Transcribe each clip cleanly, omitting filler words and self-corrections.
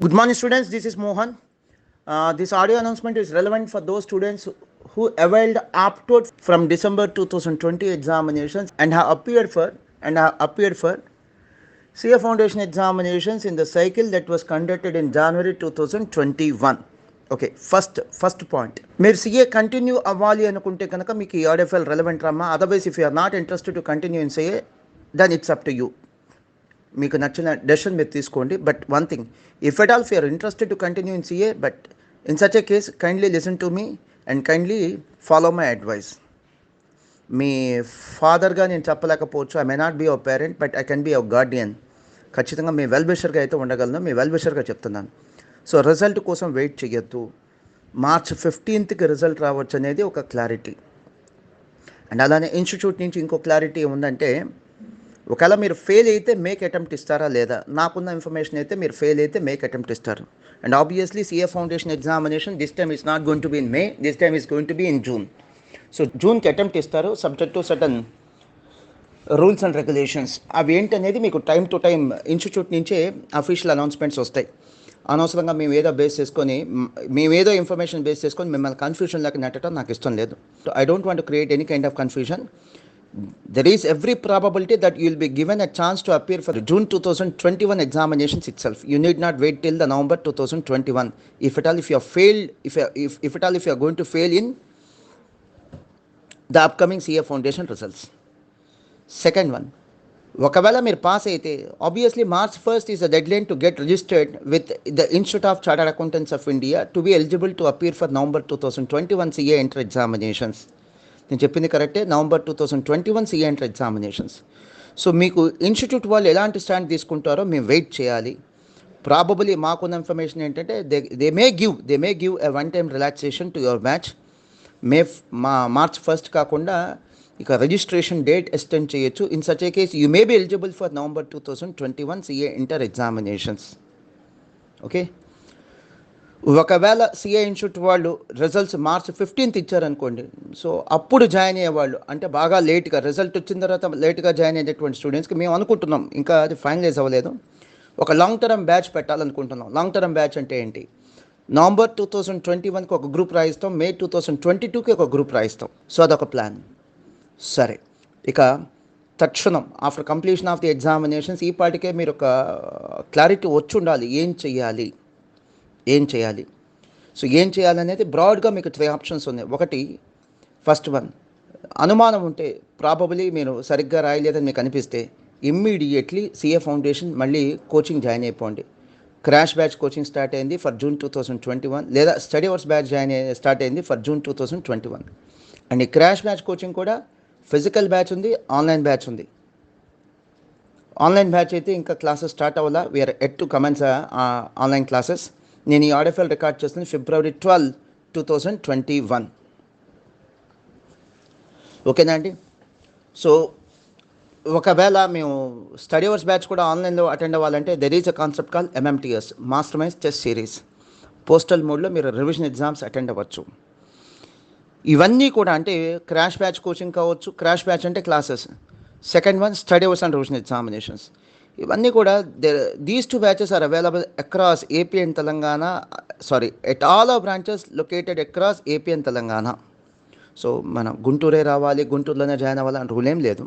Good morning, students. This is Mohan. This audio announcement is relevant for those students who availed opt-out from December 2020 examinations and have appeared for CA Foundation examinations in the cycle that was conducted in January 2021. Okay first point, మీరు CA continue అవ్వాలి అనుకుంటే కనుక మీకు ఈ audio file relevant రమ్మా. Otherwise if you are not interested to continue in CA, then it's up to you. మీకు నచ్చిన decision మీరు తీసుకోండి. But one thing, if at all you are interested to continue in CA, but in such a case kindly listen to me and kindly follow my advice. మీ ఫాదర్గా నేను చెప్పలేకపోవచ్చు, I may not be our parent, but I can be our guardian. ఖచ్చితంగా మీ well విషర్గా అయితే ఉండగలను, మీ well విషర్గా చెప్తున్నాను. So result కోసం wait చేయొద్దు. మార్చ్ 15కి రిజల్ట్ రావచ్చు అనేది ఒక క్లారిటీ. అండ్ అలానే ఇన్స్టిట్యూట్ నుంచి ఇంకో క్లారిటీ ఉందంటే, ఒకవేళ మీరు ఫెయిల్ అయితే మేక్ అటెంప్ట్ ఇస్తారా లేదా. నాకున్న ఇన్ఫర్మేషన్ అయితే మీరు ఫెయిల్ అయితే మేక్ అటెంప్ట్ ఇస్తారు. And obviously CA foundation examination this time is not going to be in May, this time is going to be in June. So జూన్కి అటెంప్ట్ ఇస్తారు, subject to certain rules and regulations. అవి ఏంటనేది మీకు time to time institute నుంచే official announcements వస్తాయి. అనవసరంగా మేమేదో information base చేసుకొని మిమ్మల్ని కన్ఫ్యూజన్ లాగా నెట్టడం నాకు ఇష్టం లేదు. I don't want to create any kind of confusion. There is every probability that you will be given a chance to appear for the June 2021 examinations itself. You need not wait till the November 2021. If at all, if you have failed, if at all, if you are going to fail in the upcoming CA Foundation results. Second one, ఒకవేళ మీరు pass అయితే obviously March 1st is the dead line to get registered with the institute of chartered accountants of India to be eligible to appear for November 2021 CA enter examinations. నేను చెప్పింది కరెక్టే, November 2021 CA enter examinations. So మీకు institute వాళ్ళు ఎలాంటి stand తీసుకుంటారో మేము wait చేయాలి. Probably మాకున్న ఇన్ఫర్మేషన్ ఏంటంటే they may give a one time relaxation to your batch. March 1st కాకుండా ఇక రిజిస్ట్రేషన్ డేట్ ఎక్స్టెండ్ చేయొచ్చు. In such a case you may be eligible for November 2021 CA inter examinations. Okay, ఒకవేళ CA institute వాళ్ళు results March 15th ఇచ్చారనుకోండి, so అప్పుడు join అయ్యేవాళ్ళు, అంటే బాగా లేట్గా రిజల్ట్ వచ్చిన తర్వాత లేట్గా జాయిన్ అయ్యేటువంటి స్టూడెంట్స్కి మేము అనుకుంటున్నాం, ఇంకా అది ఫైనలైజ్ అవ్వలేదు, ఒక లాంగ్ టర్మ్ బ్యాచ్ పెట్టాలనుకుంటున్నాం. లాంగ్ టర్మ్ బ్యాచ్ అంటే ఏంటి, నవంబర్ 2021కి ఒక గ్రూప్ రాయిస్తాం, మే 2022కి ఒక గ్రూప్ రాయిస్తాం. సో అదొక ప్లాన్. సరే, ఇక తక్షణం after completion of the examinations ఈ పాటికే మీరు ఒక క్లారిటీ వచ్చి ఉండాలి ఏం చేయాలి. సో ఏం చేయాలనేది బ్రాడ్గా మీకు 3 ఆప్షన్స్ ఉన్నాయి. ఒకటి, ఫస్ట్ వన్, అనుమానం ఉంటే ప్రాబబులీ మీరు సరిగ్గా రాయలేదని మీకు అనిపిస్తే ఇమ్మీడియట్లీ సిఏ ఫౌండేషన్ మళ్ళీ కోచింగ్ జాయిన్ అయిపోండి. క్రాష్ బ్యాచ్ కోచింగ్ స్టార్ట్ అయింది ఫర్ జూన్ 2021, లేదా స్టడీ అవర్స్ బ్యాచ్ స్టార్ట్ అయింది ఫర్ జూన్ 2021. అండ్ ఈ క్రాష్ బ్యాచ్ కోచింగ్ కూడా ఫిజికల్ బ్యాచ్ ఉంది, ఆన్లైన్ బ్యాచ్ ఉంది. ఆన్లైన్ బ్యాచ్ అయితే ఇంకా క్లాసెస్ స్టార్ట్ అవ్వాలా, we are at to commence online classes. నేను ఈ ఆడియో ఫైల్ రికార్డ్ చేస్తుంది February 12, 2021. ఓకేనా అండి. సో ఒకవేళ మేము స్టడీ అవర్స్ బ్యాచ్ కూడా ఆన్లైన్లో అటెండ్ అవ్వాలంటే there is a concept call MMTS, master minds test series. Postal మోడ్లో మీరు రివిజన్ ఎగ్జామ్స్ అటెండ్ అవ్వచ్చు. ఇవన్నీ కూడా అంటే క్రాష్ బ్యాచ్ కోచింగ్ కావచ్చు, క్రాష్ బ్యాచ్ అంటే classes, second one study hours and revision examinations. ఇవన్నీ కూడా these 2 batches are available across AP and Telangana, at all our branches located across AP and Telangana. So మనం గుంటూరే రావాలి, గుంటూరులోనే జాయిన్ అవ్వాలి అని రూల్ ఏం లేదు.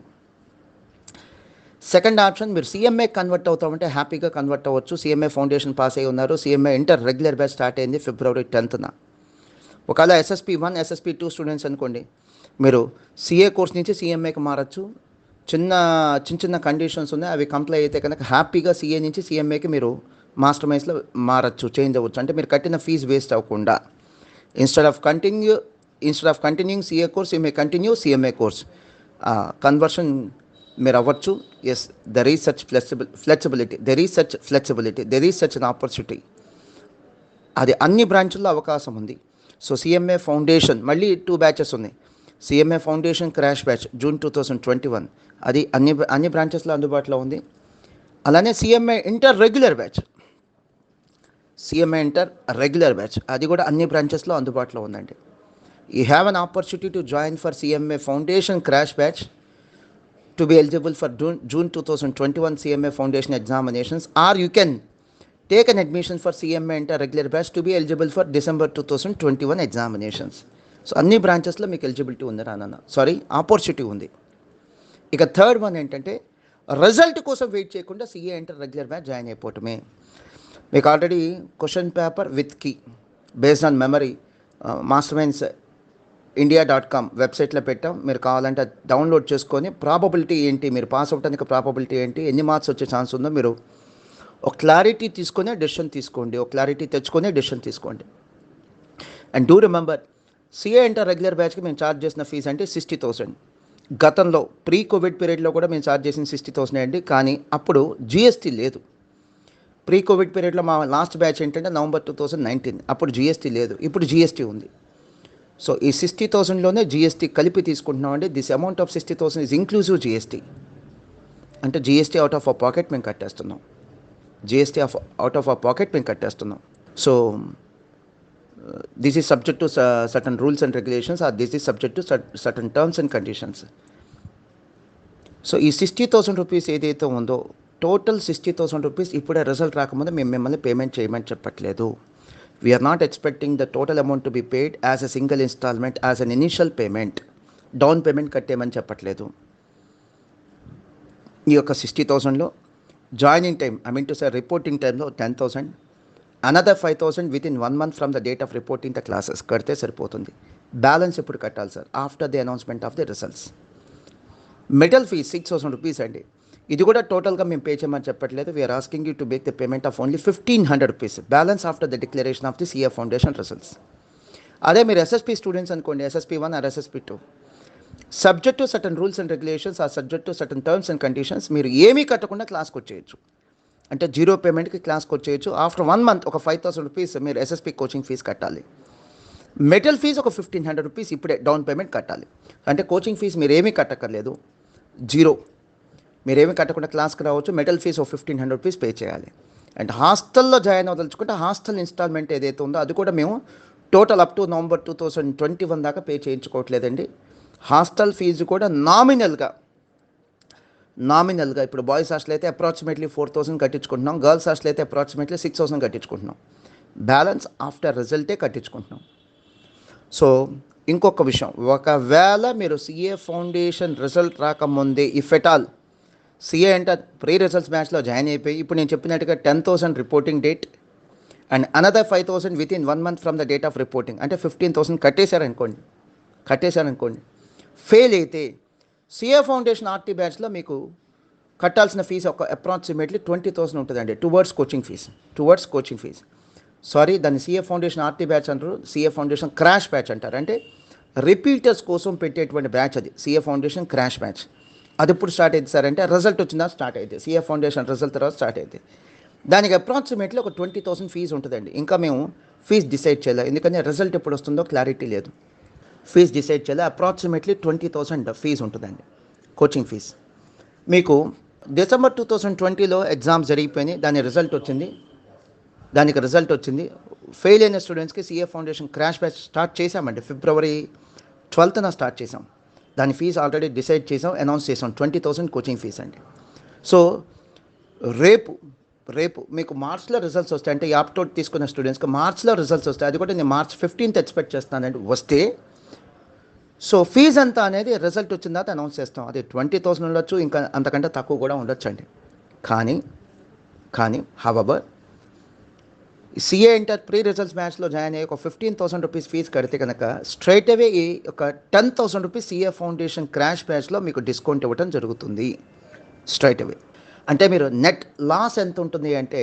సెకండ్ ఆప్షన్, మీరు సిఎంఏ కన్వర్ట్ అవుతామంటే హ్యాపీగా కన్వర్ట్ అవ్వచ్చు. సిఎంఏ ఫౌండేషన్ పాస్ అయ్యి ఉన్నారు, CMA inter regular batch start అయింది February 10th. ఒకవేళ SSP1, SSP2 స్టూడెంట్స్ అనుకోండి, మీరు సిఏ కోర్స్ నుంచి సిఎంఏకి మారచ్చు. చిన్న కండిషన్స్ ఉన్నాయి, అవి కంప్లై అయితే కనుక హ్యాపీగా సిఏ నుంచి సిఎంఏకి మీరు మాస్టర్ మైండ్స్లో మారచ్చు, చేంజ్ అవ్వచ్చు. అంటే మీరు కట్టిన ఫీజు వేస్ట్ అవ్వకుండా instead of continuing CA course you may continue CMA course. Conversion మీరు అవ్వచ్చు. Yes, there is such flexibility, there is such an opportunity. అది అన్ని బ్రాంచుల్లో అవకాశం ఉంది. సో సిఎంఏ ఫౌండేషన్ మళ్ళీ 2 బ్యాచెస్ ఉన్నాయి. CMA foundation crash batch June 2021, అది అన్ని బ్రాంచెస్లో అందుబాటులో ఉంది. అలానే సిఎంఏ ఇంటర్ రెగ్యులర్ బ్యాచ్ అది కూడా అన్ని బ్రాంచెస్లో అందుబాటులో ఉందండి. You have an opportunity to join for CMA foundation crash batch to be eligible for June 2021 CMA Foundation examinations, or you can take an admission for CMA inter regular batch to be eligible for December 2021 examinations. So అన్ని బ్రాంచెస్లో మీకు eligibility ఉంది opportunity ఉంది. ఇక third one ఏంటంటే result కోసం wait చేయకుండా CA inter regular batch join అయిపోవటమే. మీకు already question paper with key based on memory masterminds.india.com వెబ్సైట్లో పెట్టాం. మీరు కావాలంటే డౌన్లోడ్ చేసుకొని ప్రాబబిలిటీ ఏంటి, మీరు పాస్ అవ్వడానికి ప్రాబబిలిటీ ఏంటి, ఎన్ని మార్క్స్ వచ్చే ఛాన్స్ ఉందో మీరు ఒక క్లారిటీ తీసుకొని డెసిషన్ తీసుకోండి, ఒక క్లారిటీ తెచ్చుకొని డెసిషన్ తీసుకోండి. And do remember, CA inter regular బ్యాచ్కి మేము ఛార్జ్ చేసిన ఫీజు అంటే 60,000. గతంలో ప్రీ కోవిడ్ పీరియడ్లో కూడా మేము ఛార్జ్ చేసిన 60,000 అండి. కానీ అప్పుడు GST లేదు. ప్రీ కోవిడ్ పీరియడ్లో మా లాస్ట్ బ్యాచ్ ఏంటంటే November 2019, అప్పుడు GST లేదు, ఇప్పుడు GST ఉంది. సో ఈ 60,000లోనే GST కలిపి తీసుకుంటున్నామండి. This amount of 60,000 is inclusive GST. అంటే GST out of our pocket మేము కట్టేస్తున్నాం. అవుట్ ఆఫ్ అవర్ పాకెట్ మేము కట్టేస్తున్నాం. So this is subject to certain rules and regulations, or this is subject to certain terms and conditions. So ఈ 60,000 rupees ఏదైతే ఉందో, total 60,000 rupees ఇప్పుడే result రాకముందు మేము మిమ్మల్ని పేమెంట్ చేయమని చెప్పట్లేదు. We are not expecting the total amount to be paid as a single installment, as an initial payment, down payment కట్టేయమని చెప్పట్లేదు. ఈ యొక్క 60,000లో జాయినింగ్ టైం, రిపోర్టింగ్ టైంలో 10,000, another 5,000 within 1 month from the date of reporting the classes కడితే సరిపోతుంది. Balance ఎప్పుడు కట్టాలి sir? After the announcement of the results. మెటల్ ఫీజ్ 6,000 రూపీస్ అండి. ఇది కూడా టోటల్గా మేము పే చేయమని చెప్పట్లేదు. We are asking you to make the payment of only 1,500 rupees, balance after the declaration of the CA foundation results. అదే మీరు SSP స్టూడెంట్స్ అనుకోండి, SSP1 or SSP2, subject to certain rules and regulations or subject to certain terms and conditions, మీరు ఏమీ కట్టకుండా క్లాస్కి వచ్చేయచ్చు. అంటే zero పేమెంట్కి క్లాస్కి వచ్చేయచ్చు. ఆఫ్టర్ 1 month ఒక 5,000 రూపీస్ మీరు SSP కోచింగ్ ఫీజు కట్టాలి. మెటల్ ఫీజు ఒక 1,500 రూపీస్ ఇప్పుడే డౌన్ పేమెంట్ కట్టాలి. అంటే కోచింగ్ ఫీజు మీరు ఏమీ కట్టక్కర్లేదు, జీరో. మీరేమీ కట్టకుండా క్లాస్కి రావచ్చు. మెటల్ ఫీజు ఒక 1,500 రూపీస్ పే చేయాలి. అండ్ హాస్టల్లో జాయిన్ అవ్వదలుచుకుంటే హాస్టల్ ఇన్స్టాల్మెంట్ ఏదైతే ఉందో అది కూడా మేము టోటల్ అప్ టు November 2021 దాకా పే చేయించుకోవట్లేదండి. హాస్టల్ ఫీజు కూడా నామినల్గా ఇప్పుడు బాయ్స్ హాస్టల్ అయితే అప్రాక్సిమేట్లీ 4,000 కట్టించుకుంటున్నాం, గర్ల్స్ హాస్టల్ అయితే అప్రాక్సిమేట్లీ 6,000 కట్టించుకుంటున్నాం. బ్యాలెన్స్ ఆఫ్టర్ రిజల్టే కట్టించుకుంటున్నాం. సో ఇంకొక విషయం, ఒకవేళ మీరు CA ఫౌండేషన్ రిజల్ట్ రాకముందే if at all CA inter pre results బ్యాచ్లో జాయిన్ అయిపోయి ఇప్పుడు నేను చెప్పినట్టుగా 10,000 reporting date and another 5,000 within 1 month from the date of reporting, అంటే 15,000 కట్టేశారనుకోండి. ఫెయిల్ అయితే CA ఫౌండేషన్ RT బ్యాచ్లో మీకు కట్టాల్సిన ఫీజు ఒక అప్రాక్సిమేట్లీ 20,000 ఉంటుందండి టువర్డ్స్ కోచింగ్ ఫీజ్. సారీ, దాన్ని CA ఫౌండేషన్ RT బ్యాచ్ అంటారు, CA ఫౌండేషన్ క్రాష్ బ్యాచ్ అంటారు. అంటే రిపీటర్స్ కోసం పెట్టేటువంటి బ్యాచ్ అది CA ఫౌండేషన్ క్రాష్ బ్యాచ్. అది ఎప్పుడు స్టార్ట్ అయింది సార్ అంటే రిజల్ట్ వచ్చిందా స్టార్ట్ అయితే, CA ఫౌండేషన్ రిజల్ట్ తర్వాత స్టార్ట్ అయితే దానికి అప్రాక్సిమేట్లీ ఒక 20,000 ఫీజు ఉంటుందండి. ఇంకా మేము ఫీజు డిసైడ్ చేయలేదు, ఎందుకంటే రిజల్ట్ ఎప్పుడు వస్తుందో క్లారిటీ లేదు. ఫీజు డిసైడ్ చేయలేదు. అప్రాక్సిమేట్లీ 20,000 ఫీజు ఉంటుందండి కోచింగ్ ఫీజు. మీకు December 2020లో ఎగ్జామ్స్ జరిగిపోయినాయి, దానికి రిజల్ట్ వచ్చింది. ఫెయిల్ అయిన స్టూడెంట్స్కి CA foundation crash batch start చేశామండి. February 12th స్టార్ట్ చేసాం. దాని ఫీజు ఆల్రెడీ డిసైడ్ చేసాం, అనౌన్స్ చేసాం, 20,000 కోచింగ్ ఫీజు అండి. సో రేపు మీకు మార్చ్లో రిజల్ట్స్ వస్తాయి. అంటే యాప్టోట్ తీసుకున్న స్టూడెంట్స్కి మార్చ్లో రిజల్ట్స్ వస్తాయి. అది కూడా నేను March 15th ఎక్స్పెక్ట్ చేస్తానండి వస్తే. సో ఫీజు ఎంత అనేది రిజల్ట్ వచ్చిన తర్వాత అనౌన్స్ చేస్తాం. అది 20,000 ఉండొచ్చు, ఇంకా అంతకంటే తక్కువ కూడా ఉండొచ్చు అండి. కానీ however CA inter pre results బ్యాచ్లో జాయిన్ అయ్యి ఒక 15,000 రూపీస్ ఫీజు కడితే కనుక స్ట్రైట్ అవే ఒక 10,000 రూపీస్ CA ఫౌండేషన్ క్రాష్ బ్యాచ్లో మీకు డిస్కౌంట్ ఇవ్వడం జరుగుతుంది స్ట్రైట్ అవే. అంటే మీరు నెట్ లాస్ ఎంత ఉంటుంది అంటే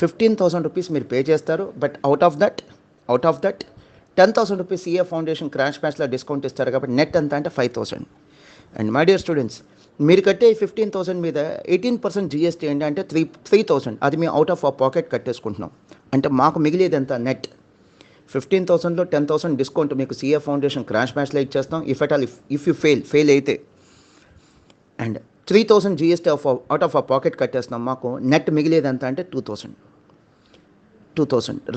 15,000 రూపీస్ మీరు పే చేస్తారు. But out of that 10,000 rupees CA foundation crash బ్యాచ్లో డిస్కౌంట్ ఇస్తారు. కాబట్టి నెట్ ఎంత అంటే 5,000. అండ్ మై డియర్ స్టూడెంట్స్, మీరు కట్టే 15,000 మీద 18% GST అండి, అంటే 3,000 అది మేము అవుట్ ఆఫ్ అవర్ పాకెట్ కట్టేసుకుంటున్నాం. అంటే మాకు మిగిలేది ఎంత నెట్ 15,000లో 10,000 డిస్కౌంట్ మీకు CA ఫౌండేషన్ క్రాష్ బ్యాచ్లో ఇచ్చేస్తాం. ఇఫ్ యూ ఫెయిల్ అయితే and 3,000 GST out of our pocket కట్టేస్తున్నాం. మాకు నెట్ మిగిలేది ఎంత అంటే 2,000.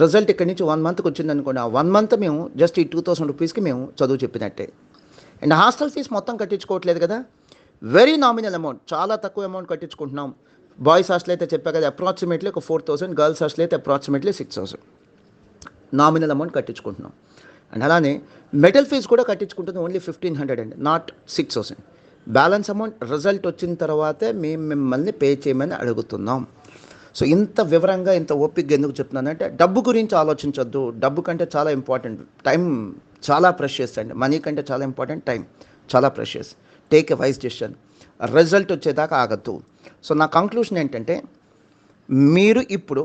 రిజల్ట్ ఇక్కడి నుంచి 1 monthకి వచ్చింది అనుకోండి, ఆ 1 month మేము జస్ట్ ఈ 2,000 రూపీస్కి మేము చదువు చెప్పినట్టే. అండ్ హాస్టల్ ఫీజు మొత్తం కట్టించుకోవట్లేదు కదా, వెరీ నామినల్ అమౌంట్, చాలా తక్కువ అమౌంట్ కట్టించుకుంటున్నాం. బాయ్స్ హాస్టల్ అయితే చెప్పా కదా అప్రాక్సిమేట్లీ ఒక 4,000, గర్ల్స్ హాస్టల్ అయితే అప్రాక్సిమేట్లీ 6,000 నామినల్ అమౌంట్ కట్టించుకుంటున్నాం. అండ్ అలానే మెటల్ ఫీజు కూడా కట్టించుకుంటుంది ఓన్లీ 1,500 అండి, నాట్ 6,000. బ్యాలెన్స్ అమౌంట్ రిజల్ట్ వచ్చిన తర్వాతే మేము మిమ్మల్ని పే చేయమని అడుగుతున్నాం. సో ఇంత వివరంగా ఇంత ఓపికగా ఎందుకు చెప్తున్నానంటే డబ్బు గురించి ఆలోచించొద్దు. డబ్బు కంటే చాలా ఇంపార్టెంట్ టైం, చాలా ప్రెషియస్ అండి. మనీ కంటే చాలా ఇంపార్టెంట్ టైం, చాలా precious. Take a wise decision. Result వచ్చేదాకా ఆగద్దు. సో నా కంక్లూషన్ ఏంటంటే మీరు ఇప్పుడు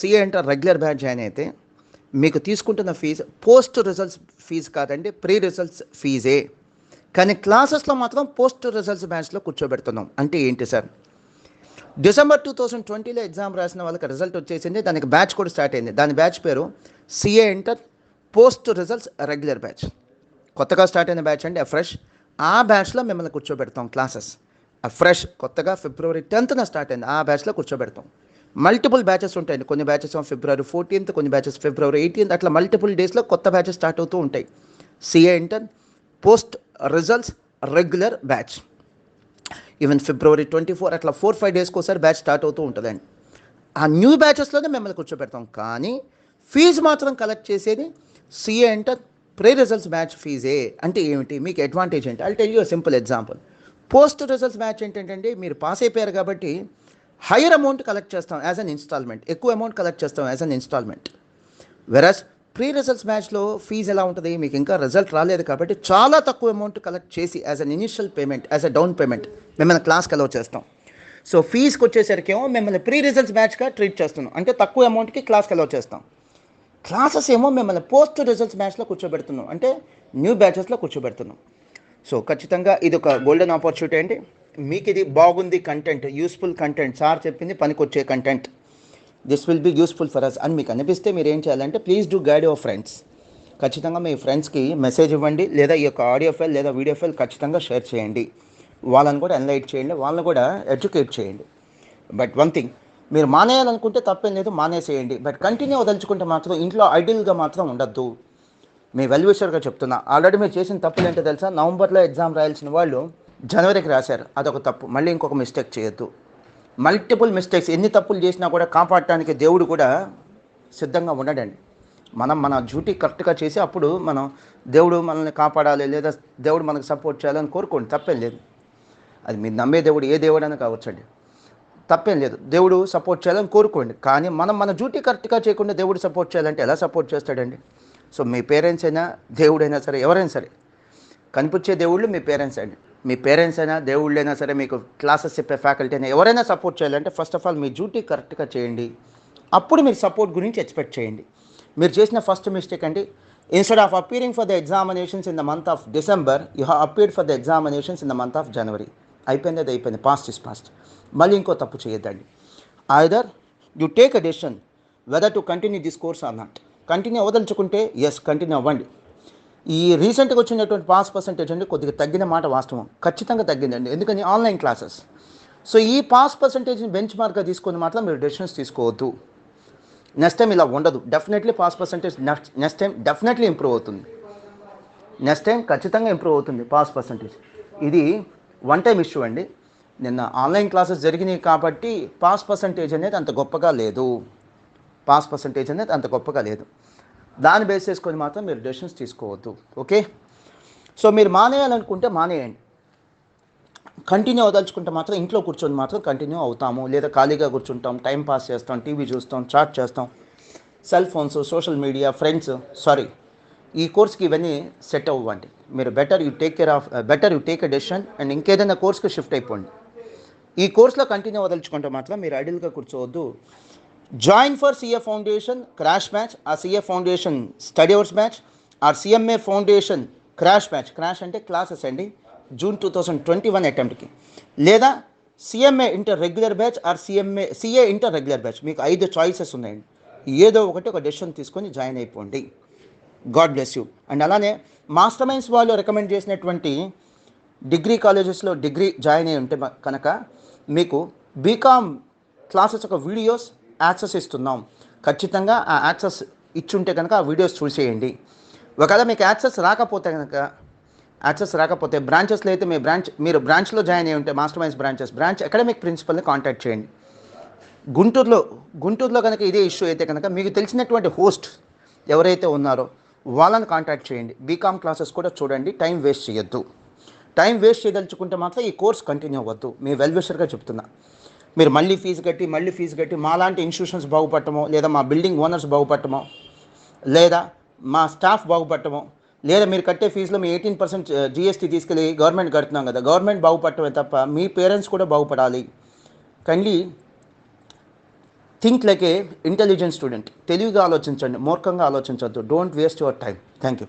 CA inter regular batch join అయితే మీకు తీసుకుంటున్న ఫీజు పోస్ట్ రిజల్ట్స్ ఫీజు కాదండి, ప్రీ రిజల్ట్స్ ఫీజే. కానీ క్లాసెస్లో మాత్రం పోస్ట్ రిజల్ట్స్ బ్యాచ్లో కూర్చోబెడుతున్నాం. అంటే ఏంటి సార్, డిసెంబర్ 2020లో ఎగ్జామ్ రాసిన వాళ్ళకి రిజల్ట్ వచ్చేసింది, దానికి బ్యాచ్ కూడా స్టార్ట్ అయింది. దాని బ్యాచ్ పేరు CA inter post results regular batch. కొత్తగా స్టార్ట్ అయిన బ్యాచ్ అండి ఫ్రెష్. ఆ బ్యాచ్లో మిమ్మల్ని కూర్చోబెడతాం. క్లాసెస్ ఫ్రెష్ కొత్తగా February 10th స్టార్ట్ అయింది, ఆ బ్యాచ్లో కూర్చోబెడతాం. మల్టిపుల్ బ్యాచెస్ ఉంటాయండి. కొన్ని బ్యాచెస్ February 14th, కొన్ని బ్యాచెస్ February 18th, అట్లా మల్టిపుల్ డేస్లో కొత్త బ్యాచెస్ స్టార్ట్ అవుతూ ఉంటాయి. CA inter post results regular batch even February 24 అట్లా 4-5 డేస్కి ఒకసారి బ్యాచ్ స్టార్ట్ అవుతూ ఉంటుందండి. ఆ న్యూ బ్యాచెస్లోనే మిమ్మల్ని కూర్చోబెడతాం. కానీ ఫీజు మాత్రం కలెక్ట్ చేసేది CA inter pre results batch ఫీజే. అంటే ఏమిటి, మీకు అడ్వాంటేజ్ ఏంటి? I tell you simple example. Post results batch ఏంటంటే మీరు పాస్ అయిపోయారు కాబట్టి హైయర్ అమౌంట్ కలెక్ట్ చేస్తాం యాజ్ అన్ ఇన్స్టాల్మెంట్, ఎక్కువ అమౌంట్ కలెక్ట్ చేస్తాం as an installment. Versus pre results బ్యాచ్లో ఫీజు ఎలా ఉంటుంది, మీకు ఇంకా రిజల్ట్ రాలేదు కాబట్టి చాలా తక్కువ అమౌంట్ కలెక్ట్ చేసి as an initial payment, as a down payment మిమ్మల్ని క్లాస్కి అలౌ చేస్తాం. సో ఫీజుకి వచ్చేసరికి ఏమో మిమ్మల్ని ప్రీ రిజల్ట్స్ బ్యాచ్గా ట్రీట్ చేస్తున్నాం, అంటే తక్కువ అమౌంట్కి క్లాస్కి అలౌ చేస్తాం. క్లాసెస్ ఏమో మిమ్మల్ని పోస్ట్ రిజల్ట్స్ బ్యాచ్లో కూర్చోబెడుతున్నాం, అంటే న్యూ బ్యాచెస్లో కూర్చోబెడుతున్నాం. సో ఖచ్చితంగా ఇది ఒక గోల్డెన్ ఆపర్చునిటీ అండి. మీకు ఇది బాగుంది కంటెంట్, యూస్ఫుల్ కంటెంట్, సార్ చెప్పింది పనికొచ్చే content, this will be useful for us అని మీకు అనిపిస్తే మీరు ఏం చేయాలంటే please do guide your friends. ఖచ్చితంగా మీ ఫ్రెండ్స్కి మెసేజ్ ఇవ్వండి, లేదా ఈ యొక్క ఆడియో ఫైల్ లేదా వీడియో ఫైల్ ఖచ్చితంగా షేర్ చేయండి. వాళ్ళని కూడా ఎన్లైట్ చేయండి, వాళ్ళని కూడా ఎడ్యుకేట్ చేయండి. బట్ వన్ థింగ్, మీరు మానేయాలనుకుంటే తప్పేం లేదు, మానేసేయండి. బట్ కంటిన్యూ వదలుచుకుంటే మాత్రం ఇంట్లో ఐడియల్గా మాత్రం ఉండద్దు. మీ వెల్విషర్గా చెప్తున్నా. ఆల్రెడీ మీరు చేసిన తప్పులు ఏంటో తెలుసా? నవంబర్లో ఎగ్జామ్ రాయాల్సిన వాళ్ళు జనవరికి రాశారు, అదొక తప్పు. మళ్ళీ ఇంకొక మిస్టేక్ చేయొద్దు. మల్టిపుల్ మిస్టేక్స్, ఎన్ని తప్పులు చేసినా కూడా కాపాడటానికి దేవుడు కూడా సిద్ధంగా ఉండడండి. మనం మన డ్యూటీ కరెక్ట్గా చేసి అప్పుడు మనం దేవుడు మనల్ని కాపాడాలి, లేదా దేవుడు మనకు సపోర్ట్ చేయాలని కోరుకోండి, తప్పేం లేదు. అది మీరు నమ్మే దేవుడు ఏ దేవుడు అని కావచ్చండి, తప్పేం లేదు. దేవుడు సపోర్ట్ చేయాలని కోరుకోండి. కానీ మనం మన డ్యూటీ కరెక్ట్గా చేయకుండా దేవుడు సపోర్ట్ చేయాలంటే ఎలా సపోర్ట్ చేస్తాడండి? సో మీ పేరెంట్స్ అయినా దేవుడైనా సరే, ఎవరైనా సరే, కనిపించే దేవుళ్ళు మీ పేరెంట్స్ అండి. మీ పేరెంట్స్ అయినా దేవుళ్ళైనా సరే, మీకు క్లాసెస్ చెప్పే ఫ్యాకల్టీ అయినా ఎవరైనా సపోర్ట్ చేయాలంటే first of all me duty కరెక్ట్గా చేయండి, అప్పుడు మీరు సపోర్ట్ గురించి ఎక్స్పెక్ట్ చేయండి. మీరు చేసిన ఫస్ట్ మిస్టేక్ అండి, instead of appearing for the examinations in the month of December, you have appeared for the examinations in the month of January. అయిపోయింది, అది అయిపోయింది, పాస్ట్ ఇస్ పాస్ట్. మళ్ళీ ఇంకో తప్పు చేయొద్దండి. Either you take a decision whether to continue this course or not. Continue అవదలుచుకుంటే yes continue అవ్వండి. ఈ రీసెంట్గా వచ్చినటువంటి పాస్ పర్సంటేజ్ అండి కొద్దిగా తగ్గిన మాట వాస్తవం, ఖచ్చితంగా తగ్గిందండి. ఎందుకని ఆన్లైన్ క్లాసెస్. సో ఈ పాస్ పర్సంటేజ్ని బెంచ్ మార్క్గా తీసుకొని మాత్రం మీరు డెసిషన్స్ తీసుకోవద్దు. నెక్స్ట్ టైం ఇలా ఉండదు. Definitely pass percentage next time definitely improve అవుతుంది. నెక్స్ట్ టైం ఖచ్చితంగా ఇంప్రూవ్ అవుతుంది పాస్ పర్సంటేజ్. ఇది వన్ టైం ఇష్యూ అండి. నిన్న ఆన్లైన్ క్లాసెస్ జరిగినాయి కాబట్టి పాస్ పర్సంటేజ్ అనేది అంత గొప్పగా లేదు. పాస్ పర్సంటేజ్ అనేది అంత గొప్పగా లేదు. దాన్ని బేస్ చేసుకొని మాత్రం మీరు డెసిషన్స్ తీసుకోవద్దు. ఓకే, సో మీరు మానేయాలనుకుంటే మానేయండి. కంటిన్యూ అవదలుచుకుంటే మాత్రం ఇంట్లో కూర్చొని మాత్రం కంటిన్యూ అవుతాము, లేదా ఖాళీగా కూర్చుంటాం, టైం పాస్ చేస్తాం, టీవీ చూస్తాం, చాట్ చేస్తాం, cell phones, social media, friends. Sorry, ఈ కోర్స్కి ఇవన్నీ సెట్ అవ్వండి. మీరు better you take a decision and ఇంకేదైనా కోర్స్కి షిఫ్ట్ అయిపోండి. ఈ కోర్స్లో కంటిన్యూ అవదలుచుకుంటే మాత్రం మీరు ఐడియల్గా కూర్చోవద్దు. Join for CA foundation crash batch, ఆ CA foundation study hours batch, or CMA foundation crash batch. Crash అంటే క్లాసెస్ అండి, జూన్ 2021 అటెంప్ట్కి. లేదా CMA inter regular batch or CA inter regular batch. మీకు 5 చాయిసెస్ ఉన్నాయండి. ఏదో ఒకటి ఒక డెసిషన్ తీసుకొని జాయిన్ అయిపోండి. God bless you. అండ్ అలానే మాస్టర్ మైండ్స్ వాళ్ళు రికమెండ్ చేసినటువంటి డిగ్రీ కాలేజెస్లో డిగ్రీ జాయిన్ అయి ఉంటే కనుక మీకు బీకామ్ క్లాసెస్ ఒక వీడియోస్ యాక్సెస్ ఇస్తున్నాం. ఖచ్చితంగా ఆ యాక్సెస్ ఇచ్చుంటే కనుక ఆ వీడియోస్ చూసేయండి. ఒకవేళ మీకు యాక్సెస్ రాకపోతే బ్రాంచెస్లో అయితే మీరు బ్రాంచ్లో జాయిన్ అయ్యి ఉంటే మాస్టర్ మైండ్స్ బ్రాంచ్ అకాడమిక్ ప్రిన్సిపల్ని కాంటాక్ట్ చేయండి. గుంటూరులో గుంటూరులో కనుక ఇదే ఇష్యూ అయితే కనుక మీకు తెలిసినటువంటి హోస్ట్ ఎవరైతే ఉన్నారో వాళ్ళని కాంటాక్ట్ చేయండి. బీకామ్ క్లాసెస్ కూడా చూడండి, టైం వేస్ట్ చేయొద్దు. టైం వేస్ట్ చేయదలుచుకుంటే మాత్రం ఈ కోర్స్ కంటిన్యూ అవ్వద్దు. మీ వెల్విషర్గా చెప్తున్నా. మీరు మళ్ళీ ఫీజు కట్టి మాలాంటి ఇన్స్టిట్యూషన్స్ బాగుపడటమో, లేదా మా బిల్డింగ్ ఓనర్స్ బాగుపడటమో, లేదా మా స్టాఫ్ బాగుపడటమో, లేదా మీరు కట్టే ఫీజులో మీ 18% జీఎస్టీ తీసుకెళ్ళి గవర్నమెంట్ కడుతున్నాం కదా, గవర్నమెంట్ బాగుపడటమే తప్ప మీ పేరెంట్స్ కూడా బాగుపడాలి. Kindly think like a intelligent student. తెలివిగా ఆలోచించండి, మూర్ఖంగా ఆలోచించొద్దు. Don't waste your time. Thank you.